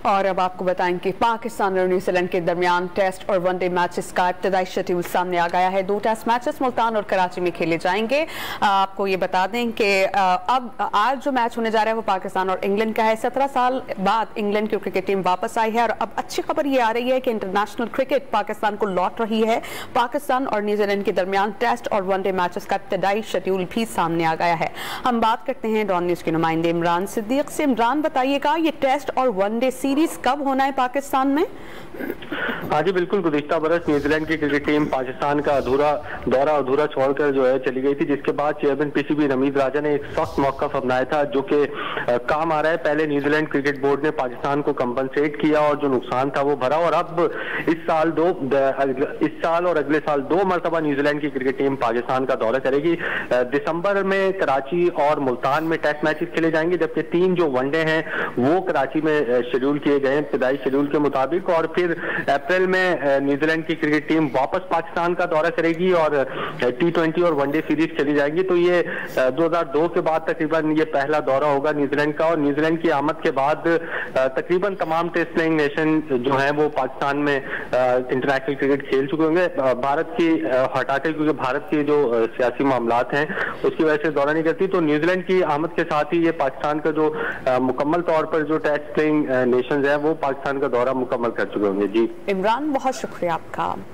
और अब आपको बताएं कि पाकिस्तान और न्यूजीलैंड के दरमियान टेस्ट और वनडे मैचेस का इब्तदाई शेड्यूल सामने आ गया है। 2 टेस्ट मैचेस मुल्तान और कराची में खेले जाएंगे। आपको ये बता दें कि अब आज जो मैच होने जा रहा है वो पाकिस्तान और इंग्लैंड का है। 17 साल बाद इंग्लैंड की क्रिकेट टीम वापस आई है और अब अच्छी खबर ये आ रही है कि इंटरनेशनल क्रिकेट पाकिस्तान को लौट रही है। पाकिस्तान और न्यूजीलैंड के दरमियान टेस्ट और वनडे मैचेस का इब्तदाई शेड्यूल भी सामने आ गया है। हम बात करते हैं डॉन न्यूज के नुमाइंदे इमरान सिद्दीक से। इमरान, बताइएगा ये टेस्ट और वनडे सीरीज कब होना है पाकिस्तान में? हाँ जी बिल्कुल, गुज़िश्ता बरस न्यूजीलैंड की क्रिकेट टीम पाकिस्तान का अधूरा छोड़कर जो है चली गई थी, जिसके बाद चेयरमैन पीसीबी रमीज राजा ने एक सख्त मौका अपनाया था जो कि काम आ रहा है। पहले न्यूजीलैंड क्रिकेट बोर्ड ने पाकिस्तान को कंपनसेट किया और जो नुकसान था वो भरा, और अब इस साल और अगले साल 2 मरतबा न्यूजीलैंड की क्रिकेट टीम पाकिस्तान का दौरा करेगी। दिसंबर में कराची और मुल्तान में टेस्ट मैचेस खेले जाएंगे, जबकि 3 जो वनडे हैं वो कराची में शेड्यूल किए गए हैं इब्तदाई शेड्यूल के मुताबिक। और फिर अप्रैल में न्यूजीलैंड की क्रिकेट टीम वापस पाकिस्तान का दौरा करेगी और T20 और वनडे सीरीज खेली जाएगी। तो ये 2002 के बाद तकरीबन ये पहला दौरा होगा न्यूजीलैंड का, और न्यूजीलैंड की आमद के बाद तकरीबन तमाम टेस्ट प्लेइंग नेशन जो है वो पाकिस्तान में इंटरनेशनल क्रिकेट खेल चुके होंगे। भारत की हटाकर, क्योंकि भारत के जो सियासी मामलात हैं उसकी वजह से दौरा नहीं करती, तो न्यूजीलैंड की आमद के साथ ही ये पाकिस्तान का जो मुकम्मल तौर पर जो टेस्ट प्लेइंग नेशंस हैं वो पाकिस्तान का दौरा मुकम्मल कर चुके होंगे। जी इमरान, बहुत शुक्रिया आपका।